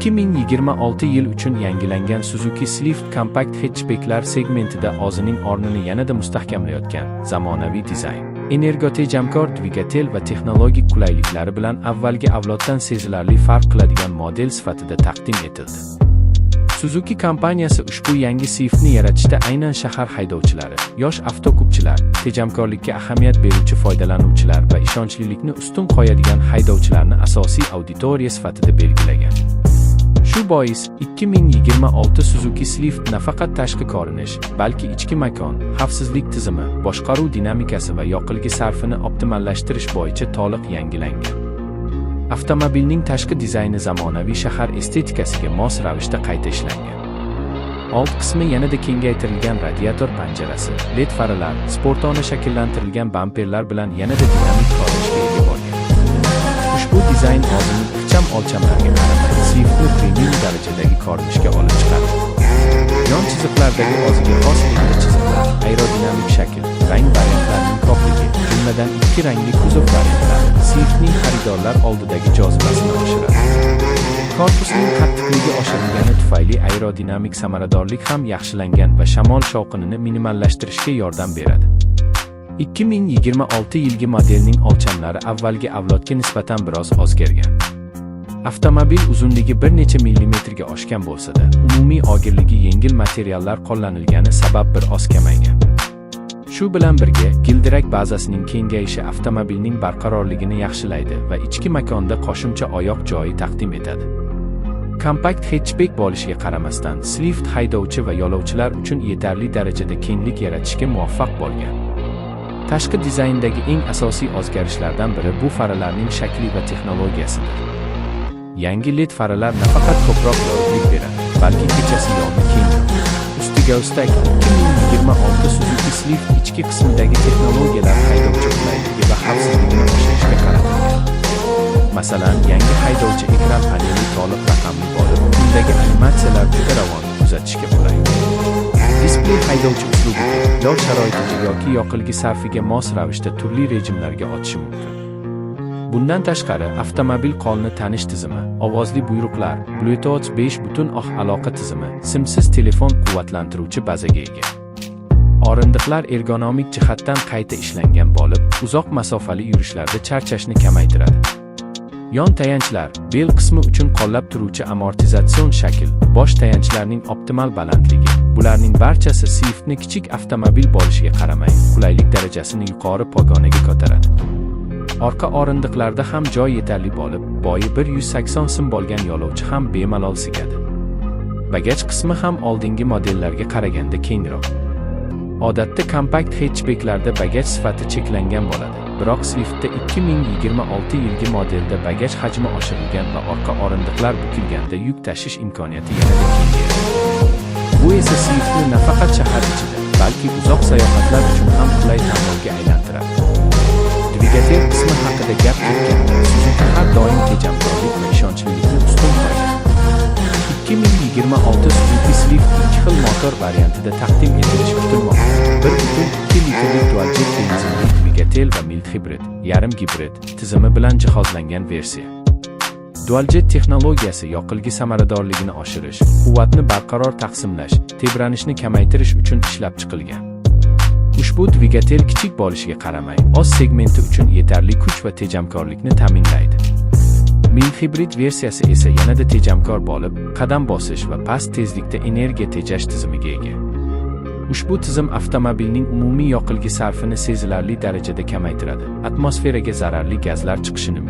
2026 yil uchun yangilangan Suzuki Swift kompakt hatchbeklar segmentida o'zining o'rnini yanada mustahkamlayotgan zamonaviy dizayn, energotejamkor dvigatel va texnologik qulayliklari bilan avvalgi avloddan sezilarli farq qiladigan model sifatida taqdim etildi. Suzuki kompaniyasi ushbu yangi Swift'ni yaratishda aynan shahar haydovchilari, yosh avtokubchilar, tejamkorlikka ahamiyat beruvchi foydalanuvchilar va ishonchlilikni ustun qo'yadigan haydovchilarni asosiy auditoriya sifatida belgilagan. Shu bois 2026 Suzuki Swift nafaqat tashqi ko'rinish, balki ichki makon, xavfsizlik tizimi, boshqaruv dinamikasi va yoqilg'i sarfini optimallashtirish bo'yicha to'liq yangilangan. Avtomobilning tashqi dizayni zamonaviy shahar estetikasiga mos ravishda qayta ishlangan. Old qismi yanada kengaytirilgan radiator panjarasi, LED faralar, sportona shakllantirilgan bamperlar bilan yanada dinamik ko'rinishga ega bo'lgan. Ushbu dizayn o'zining ixcham o'lchamlariga qaramay, Swift'ni premium darajadagi ko'rinishga olib chiqadi. Yon chiziqlardagi o'ziga xos ingichka chiziqlar, aerodinamik shakl, rang variantlarining ko'pligi, jumladan ikki rangli kuzov variantlari Swift'ning xaridorlar oldidagi jozibasini oshiradi. Korpusning qattiqligi oshirilgani tufayli aerodinamik samaradorlik ham yaxshilangan va shamol shovqinini minimallashtirishga yordam beradi. 2026 yilgi modelning o'lchamlari avvalgi avlodga nisbatan biroz o'zgargan. Avtomobil uzunligi bir necha millimetrga oshgan bo'lsa-da, umumiy og'irligi yengil materiallar qo'llanilgani sabab bir oz kamaygan. Shu bilan birga, gildirak bazasining kengayishi avtomobilning barqarorligini yaxshilaydi va ichki makonda qo'shimcha oyoq joyi taqdim etadi. Kompakt hatchbek bo'lishiga qaramasdan, Swift haydovchi va yo'lovchilar uchun yetarli darajada kenglik yaratishga muvaffaq bo'lgan. Tashqi dizayndagi eng asosiy o'zgarishlardan biri bu faralarning shakli va texnologiyasidir. Yangi LED faralar nafaqat ko'proq yorug'lik beradi, balki kechasi yo'lni kengaytiradi. Ustiga ustak 2026 Suzuki Swift ichki qismidagi texnologiyalar haydovchi qulayligi va xavfsizligini oshirishga qaratilgan. Masalan, yangi haydovchi ekran paneli to'liq raqamli bo'lib, undagi animatsiyalar juda ravon kuzatishga qulay. Displey haydovchi uslubiga, yo'l sharoitiga yoki yoqilg'i sarfiga mos ravishda turli rejimlarga o'tishi mumkin. Bundan tashqari, avtomobil qo'lni tanish tizimi, ovozli buyruqlar, Bluetooth 5.0 aloqa tizimi, simsiz telefon quvvatlantiruvchi bazaga ega. O'rindiqlar ergonomik jihatdan qayta ishlangan bo'lib, uzoq masofali yurishlarda charchashni kamaytiradi. Yon tayanchlar, bel qismi uchun qo'llab turuvchi amortizatsion shakl, bosh tayanchlarning optimal balandligi, bularning barchasi Swift'ni kichik avtomobil bo'lishiga qaramay, qulaylik darajasini yuqori pogonaga ko'taradi. Orqa o'rindiqlarda ham joy yetarli bo'lib, bo'yi 180 sim bo'lgan yo'lovchi ham bemalol sigadi. Bagaj qismi ham oldingi modellarga qaraganda kengroq. Odatda kompakt hatchbeklarda bagaj sifati cheklangan bo'ladi, biroq Swift'da 2026 yilgi modelda bagaj hajmi oshirilgan va orqa o'rindiqlar bukilganda yuk tashish imkoniyati yanada kengayadi. Bu esa Swift'ni nafaqat shahar ichida, balki uzoq sayohatlar uchun ham qulay tanlovga aylantiradi. Dvigatel qismi haqida gap ketganda, Suzuki har doim tejamkorlik va ishonchlilikni ustun qo'yadi. 2026 Suzuki Swift ikki xil motor variantida taqdim etilishi kutilmoqda. 1.2 litrli dual-jet benzinli dvigatel va mild hibrid, yarim gibrid tizimi bilan jihozlangan versiya. Dual-jet texnologiyasi yoqilg'i samaradorligini oshirish, quvvatni barqaror taqsimlash, tebranishni kamaytirish uchun ishlab chiqilgan. Ushbu dvigatel kichik bo'lishiga qaramay, o'z segmenti uchun yetarli kuch va tejamkorlikni ta'minlaydi. Mild hibrid versiyasi esa yanada tejamkor bo'lib, qadam bosish va past tezlikda energiya tejash tizimiga ega. Ushbu tizim avtomobilning umumiy yoqilg'i sarfini sezilarli darajada kamaytiradi, atmosferaga zararli gazlar chiqishini